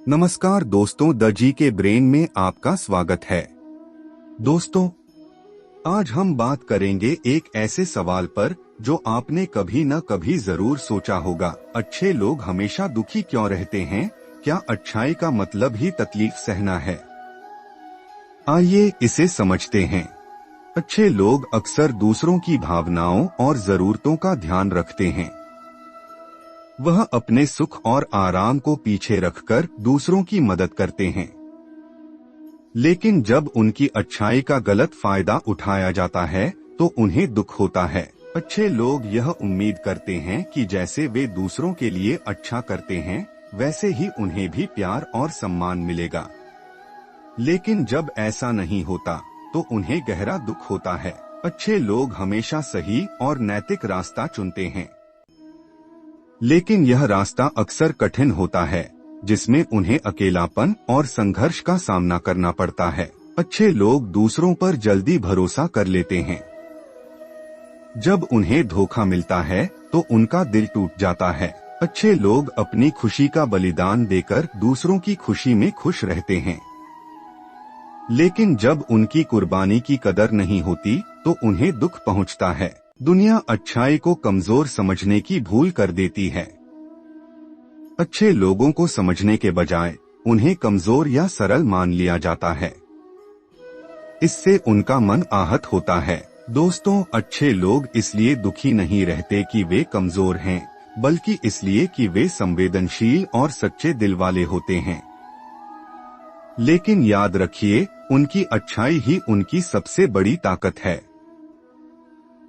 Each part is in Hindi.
नमस्कार दोस्तों, द जी के ब्रेन में आपका स्वागत है। दोस्तों, आज हम बात करेंगे एक ऐसे सवाल पर जो आपने कभी न कभी जरूर सोचा होगा। अच्छे लोग हमेशा दुखी क्यों रहते हैं? क्या अच्छाई का मतलब ही तकलीफ सहना है? आइए इसे समझते हैं। अच्छे लोग अक्सर दूसरों की भावनाओं और जरूरतों का ध्यान रखते हैं। वह अपने सुख और आराम को पीछे रखकर दूसरों की मदद करते हैं। लेकिन जब उनकी अच्छाई का गलत फायदा उठाया जाता है तो उन्हें दुख होता है। अच्छे लोग यह उम्मीद करते हैं कि जैसे वे दूसरों के लिए अच्छा करते हैं वैसे ही उन्हें भी प्यार और सम्मान मिलेगा। लेकिन जब ऐसा नहीं होता तो उन्हें गहरा दुख होता है। अच्छे लोग हमेशा सही और नैतिक रास्ता चुनते हैं, लेकिन यह रास्ता अक्सर कठिन होता है, जिसमें उन्हें अकेलापन और संघर्ष का सामना करना पड़ता है। अच्छे लोग दूसरों पर जल्दी भरोसा कर लेते हैं। जब उन्हें धोखा मिलता है तो उनका दिल टूट जाता है। अच्छे लोग अपनी खुशी का बलिदान देकर दूसरों की खुशी में खुश रहते हैं। लेकिन जब उनकी कुर्बानी की कदर नहीं होती तो उन्हें दुख पहुंचता है। दुनिया अच्छाई को कमजोर समझने की भूल कर देती है। अच्छे लोगों को समझने के बजाय उन्हें कमजोर या सरल मान लिया जाता है। इससे उनका मन आहत होता है। दोस्तों, अच्छे लोग इसलिए दुखी नहीं रहते कि वे कमजोर हैं, बल्कि इसलिए कि वे संवेदनशील और सच्चे दिल वाले होते हैं। लेकिन याद रखिए, उनकी अच्छाई ही उनकी सबसे बड़ी ताकत है।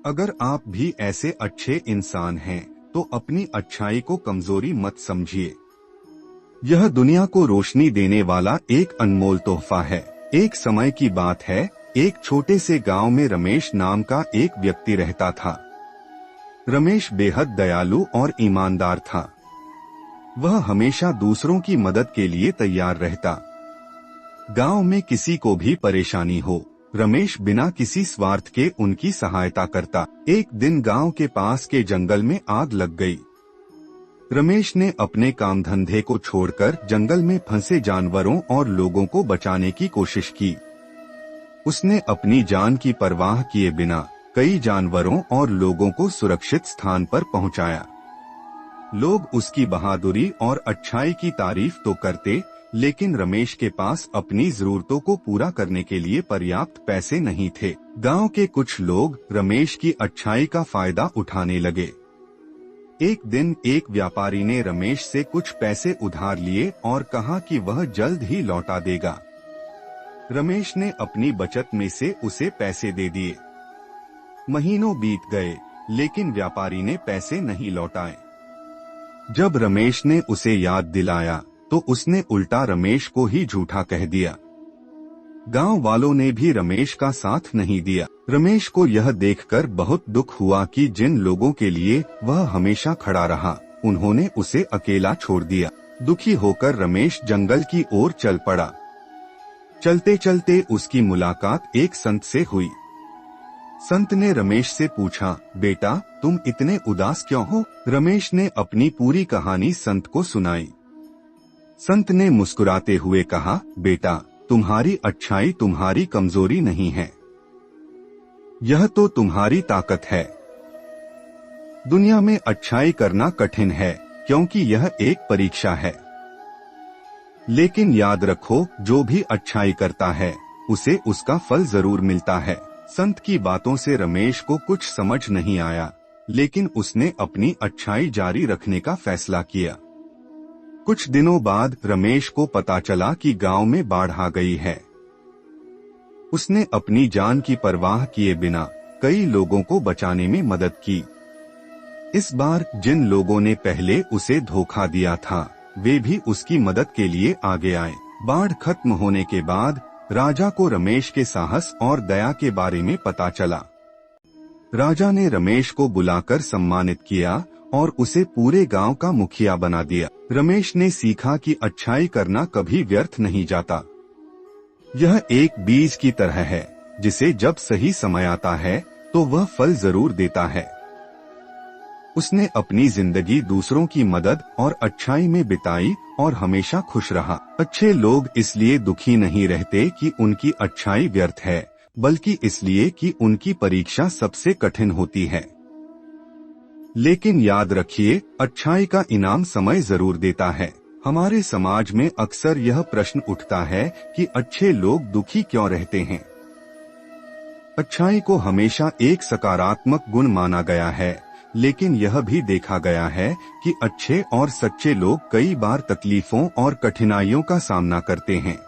अगर आप भी ऐसे अच्छे इंसान हैं तो अपनी अच्छाई को कमजोरी मत समझिए। यह दुनिया को रोशनी देने वाला एक अनमोल तोहफा है। एक समय की बात है, एक छोटे से गांव में रमेश नाम का एक व्यक्ति रहता था। रमेश बेहद दयालु और ईमानदार था। वह हमेशा दूसरों की मदद के लिए तैयार रहता। गांव में किसी को भी परेशानी हो, रमेश बिना किसी स्वार्थ के उनकी सहायता करता। एक दिन गांव के पास के जंगल में आग लग गई। रमेश ने अपने काम धंधे को छोड़कर जंगल में फंसे जानवरों और लोगों को बचाने की कोशिश की। उसने अपनी जान की परवाह किए बिना कई जानवरों और लोगों को सुरक्षित स्थान पर पहुंचाया। लोग उसकी बहादुरी और अच्छाई की तारीफ तो करते, लेकिन रमेश के पास अपनी जरूरतों को पूरा करने के लिए पर्याप्त पैसे नहीं थे। गांव के कुछ लोग रमेश की अच्छाई का फायदा उठाने लगे। एक दिन एक व्यापारी ने रमेश से कुछ पैसे उधार लिए और कहा कि वह जल्द ही लौटा देगा। रमेश ने अपनी बचत में से उसे पैसे दे दिए। महीनों बीत गए, लेकिन व्यापारी ने पैसे नहीं लौटाए। जब रमेश ने उसे याद दिलाया तो उसने उल्टा रमेश को ही झूठा कह दिया। गांव वालों ने भी रमेश का साथ नहीं दिया। रमेश को यह देखकर बहुत दुख हुआ कि जिन लोगों के लिए वह हमेशा खड़ा रहा, उन्होंने उसे अकेला छोड़ दिया। दुखी होकर रमेश जंगल की ओर चल पड़ा। चलते चलते उसकी मुलाकात एक संत से हुई। संत ने रमेश से पूछा, बेटा, तुम इतने उदास क्यों हो? रमेश ने अपनी पूरी कहानी संत को सुनाई। संत ने मुस्कुराते हुए कहा, बेटा, तुम्हारी अच्छाई तुम्हारी कमजोरी नहीं है, यह तो तुम्हारी ताकत है। दुनिया में अच्छाई करना कठिन है क्योंकि यह एक परीक्षा है। लेकिन याद रखो, जो भी अच्छाई करता है उसे उसका फल जरूर मिलता है। संत की बातों से रमेश को कुछ समझ नहीं आया, लेकिन उसने अपनी अच्छाई जारी रखने का फैसला किया। कुछ दिनों बाद रमेश को पता चला कि गांव में बाढ़ आ गई है। उसने अपनी जान की परवाह किए बिना कई लोगों को बचाने में मदद की। इस बार जिन लोगों ने पहले उसे धोखा दिया था, वे भी उसकी मदद के लिए आगे आए। बाढ़ खत्म होने के बाद राजा को रमेश के साहस और दया के बारे में पता चला। राजा ने रमेश को बुलाकर सम्मानित किया और उसे पूरे गांव का मुखिया बना दिया। रमेश ने सीखा कि अच्छाई करना कभी व्यर्थ नहीं जाता। यह एक बीज की तरह है, जिसे जब सही समय आता है तो वह फल जरूर देता है। उसने अपनी जिंदगी दूसरों की मदद और अच्छाई में बिताई और हमेशा खुश रहा। अच्छे लोग इसलिए दुखी नहीं रहते कि उनकी अच्छाई व्यर्थ है, बल्कि इसलिए कि उनकी परीक्षा सबसे कठिन होती है। लेकिन याद रखिए, अच्छाई का इनाम समय जरूर देता है। हमारे समाज में अक्सर यह प्रश्न उठता है कि अच्छे लोग दुखी क्यों रहते हैं। अच्छाई को हमेशा एक सकारात्मक गुण माना गया है, लेकिन यह भी देखा गया है कि अच्छे और सच्चे लोग कई बार तकलीफों और कठिनाइयों का सामना करते हैं।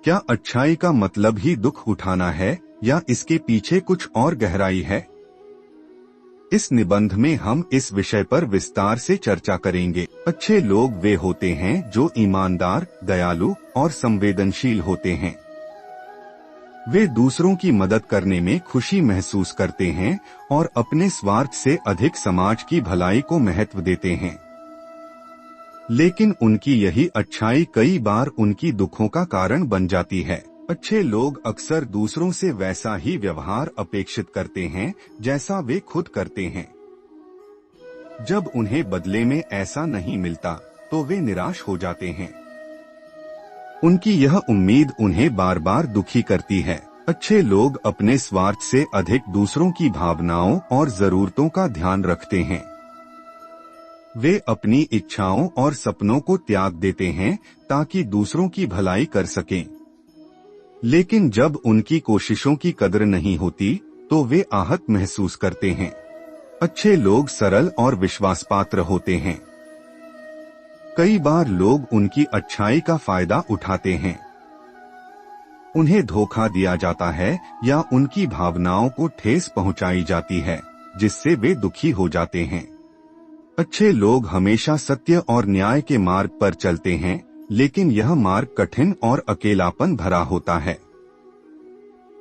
क्या अच्छाई का मतलब ही दुख उठाना है या इसके पीछे कुछ और गहराई है? इस निबंध में हम इस विषय पर विस्तार से चर्चा करेंगे। अच्छे लोग वे होते हैं जो ईमानदार, दयालु और संवेदनशील होते हैं। वे दूसरों की मदद करने में खुशी महसूस करते हैं और अपने स्वार्थ से अधिक समाज की भलाई को महत्व देते हैं। लेकिन उनकी यही अच्छाई कई बार उनकी दुखों का कारण बन जाती है। अच्छे लोग अक्सर दूसरों से वैसा ही व्यवहार अपेक्षित करते हैं जैसा वे खुद करते हैं। जब उन्हें बदले में ऐसा नहीं मिलता तो वे निराश हो जाते हैं। उनकी यह उम्मीद उन्हें बार बार दुखी करती है। अच्छे लोग अपने स्वार्थ से अधिक दूसरों की भावनाओं और जरूरतों का ध्यान रखते हैं। वे अपनी इच्छाओं और सपनों को त्याग देते हैं ताकि दूसरों की भलाई कर सकें। लेकिन जब उनकी कोशिशों की कदर नहीं होती तो वे आहत महसूस करते हैं। अच्छे लोग सरल और विश्वासपात्र होते हैं। कई बार लोग उनकी अच्छाई का फायदा उठाते हैं। उन्हें धोखा दिया जाता है या उनकी भावनाओं को ठेस पहुंचाई जाती है, जिससे वे दुखी हो जाते हैं। अच्छे लोग हमेशा सत्य और न्याय के मार्ग पर चलते हैं, लेकिन यह मार्ग कठिन और अकेलापन भरा होता है।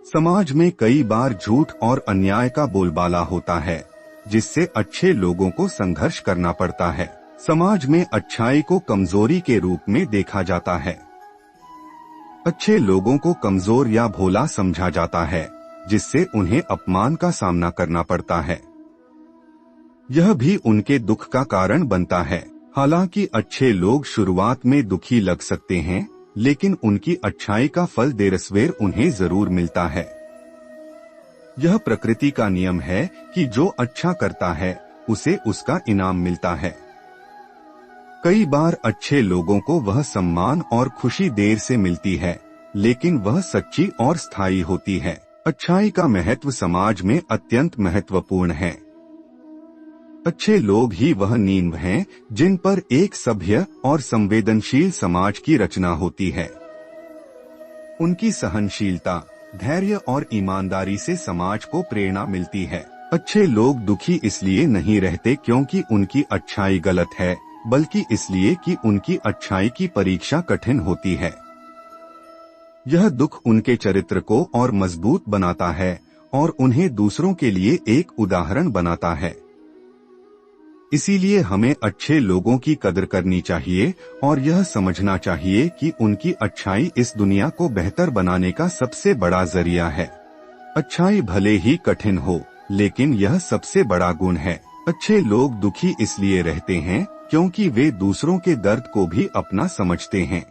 समाज में कई बार झूठ और अन्याय का बोलबाला होता है, जिससे अच्छे लोगों को संघर्ष करना पड़ता है। समाज में अच्छाई को कमजोरी के रूप में देखा जाता है। अच्छे लोगों को कमजोर या भोला समझा जाता है, जिससे उन्हें अपमान का सामना करना पड़ता है। यह भी उनके दुख का कारण बनता है। हालांकि अच्छे लोग शुरुआत में दुखी लग सकते हैं, लेकिन उनकी अच्छाई का फल देर सवेर उन्हें जरूर मिलता है। यह प्रकृति का नियम है कि जो अच्छा करता है उसे उसका इनाम मिलता है। कई बार अच्छे लोगों को वह सम्मान और खुशी देर से मिलती है, लेकिन वह सच्ची और स्थायी होती है। अच्छाई का महत्व समाज में अत्यंत महत्वपूर्ण है। अच्छे लोग ही वह नींव हैं जिन पर एक सभ्य और संवेदनशील समाज की रचना होती है। उनकी सहनशीलता, धैर्य और ईमानदारी से समाज को प्रेरणा मिलती है। अच्छे लोग दुखी इसलिए नहीं रहते क्योंकि उनकी अच्छाई गलत है, बल्कि इसलिए कि उनकी अच्छाई की परीक्षा कठिन होती है। यह दुख उनके चरित्र को और मजबूत बनाता है और उन्हें दूसरों के लिए एक उदाहरण बनाता है। इसीलिए हमें अच्छे लोगों की कदर करनी चाहिए और यह समझना चाहिए कि उनकी अच्छाई इस दुनिया को बेहतर बनाने का सबसे बड़ा जरिया है। अच्छाई भले ही कठिन हो, लेकिन यह सबसे बड़ा गुण है। अच्छे लोग दुखी इसलिए रहते हैं क्योंकि वे दूसरों के दर्द को भी अपना समझते हैं।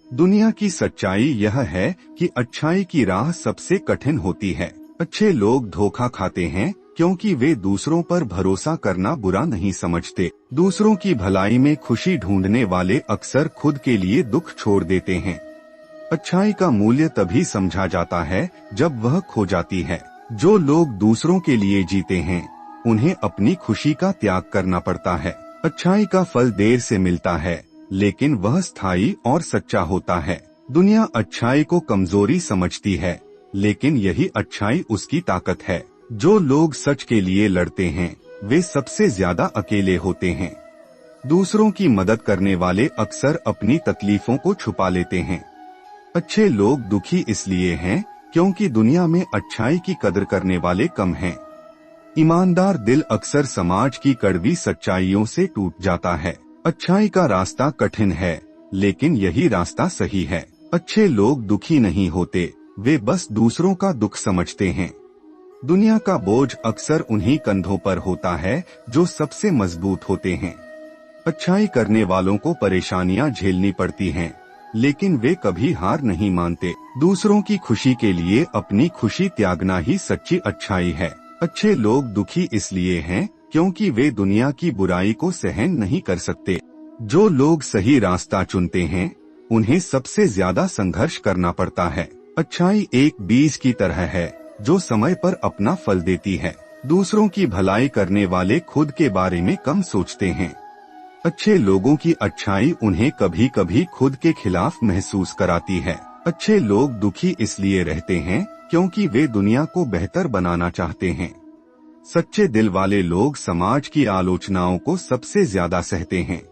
दुनिया की सच्चाई यह है कि अच्छाई की राह सबसे कठिन होती है। अच्छे लोग धोखा खाते हैं क्योंकि वे दूसरों पर भरोसा करना बुरा नहीं समझते। दूसरों की भलाई में खुशी ढूंढने वाले अक्सर खुद के लिए दुख छोड़ देते हैं। अच्छाई का मूल्य तभी समझा जाता है जब वह खो जाती है। जो लोग दूसरों के लिए जीते हैं, उन्हें अपनी खुशी का त्याग करना पड़ता है। अच्छाई का फल देर से मिलता है, लेकिन वह स्थायी और सच्चा होता है। दुनिया अच्छाई को कमजोरी समझती है, लेकिन यही अच्छाई उसकी ताकत है। जो लोग सच के लिए लड़ते हैं, वे सबसे ज्यादा अकेले होते हैं। दूसरों की मदद करने वाले अक्सर अपनी तकलीफों को छुपा लेते हैं। अच्छे लोग दुखी इसलिए हैं क्योंकि दुनिया में अच्छाई की कदर करने वाले कम हैं। ईमानदार दिल अक्सर समाज की कड़वी सच्चाइयों से टूट जाता है। अच्छाई का रास्ता कठिन है, लेकिन यही रास्ता सही है। अच्छे लोग दुखी नहीं होते, वे बस दूसरों का दुख समझते हैं। दुनिया का बोझ अक्सर उन्हीं कंधों पर होता है जो सबसे मजबूत होते हैं। अच्छाई करने वालों को परेशानियां झेलनी पड़ती हैं, लेकिन वे कभी हार नहीं मानते। दूसरों की खुशी के लिए अपनी खुशी त्यागना ही सच्ची अच्छाई है। अच्छे लोग दुखी इसलिए हैं क्योंकि वे दुनिया की बुराई को सहन नहीं कर सकते। जो लोग सही रास्ता चुनते हैं उन्हें सबसे ज्यादा संघर्ष करना पड़ता है। अच्छाई एक बीज की तरह है जो समय पर अपना फल देती है। दूसरों की भलाई करने वाले खुद के बारे में कम सोचते हैं। अच्छे लोगों की अच्छाई उन्हें कभी कभी खुद के खिलाफ महसूस कराती है। अच्छे लोग दुखी इसलिए रहते हैं क्योंकि वे दुनिया को बेहतर बनाना चाहते हैं। सच्चे दिल वाले लोग समाज की आलोचनाओं को सबसे ज्यादा सहते हैं।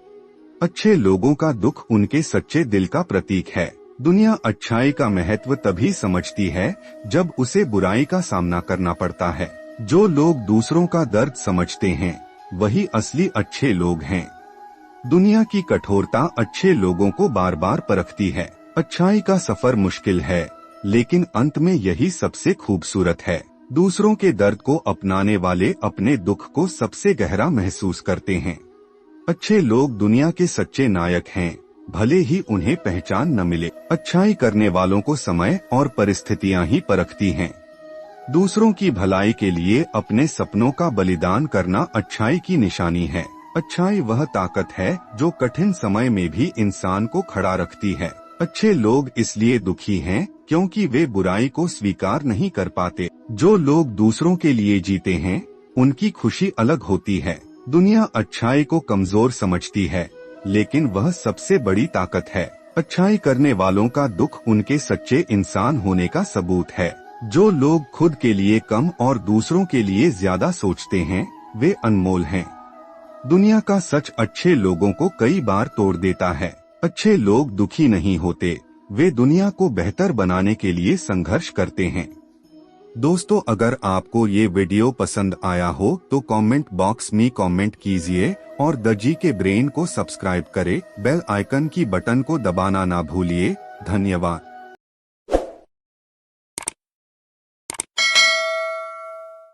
अच्छे लोगों का दुख उनके सच्चे दिल का प्रतीक है। दुनिया अच्छाई का महत्व तभी समझती है जब उसे बुराई का सामना करना पड़ता है। जो लोग दूसरों का दर्द समझते हैं वही असली अच्छे लोग हैं। दुनिया की कठोरता अच्छे लोगों को बार बार परखती है। अच्छाई का सफर मुश्किल है, लेकिन अंत में यही सबसे खूबसूरत है। दूसरों के दर्द को अपनाने वाले अपने दुख को सबसे गहरा महसूस करते हैं। अच्छे लोग दुनिया के सच्चे नायक हैं, भले ही उन्हें पहचान न मिले। अच्छाई करने वालों को समय और परिस्थितियां ही परखती हैं। दूसरों की भलाई के लिए अपने सपनों का बलिदान करना अच्छाई की निशानी है। अच्छाई वह ताकत है जो कठिन समय में भी इंसान को खड़ा रखती है। अच्छे लोग इसलिए दुखी हैं क्योंकि वे बुराई को स्वीकार नहीं कर पाते। जो लोग दूसरों के लिए जीते हैं उनकी खुशी अलग होती है। दुनिया अच्छाई को कमजोर समझती है, लेकिन वह सबसे बड़ी ताकत है। अच्छाई करने वालों का दुख उनके सच्चे इंसान होने का सबूत है। जो लोग खुद के लिए कम और दूसरों के लिए ज्यादा सोचते हैं वे अनमोल हैं। दुनिया का सच अच्छे लोगों को कई बार तोड़ देता है। अच्छे लोग दुखी नहीं होते, वे दुनिया को बेहतर बनाने के लिए संघर्ष करते हैं। दोस्तों, अगर आपको ये वीडियो पसंद आया हो तो कमेंट बॉक्स में कमेंट कीजिए और द जी के ब्रेन को सब्सक्राइब करें। बेल आइकन की बटन को दबाना ना भूलिए। धन्यवाद।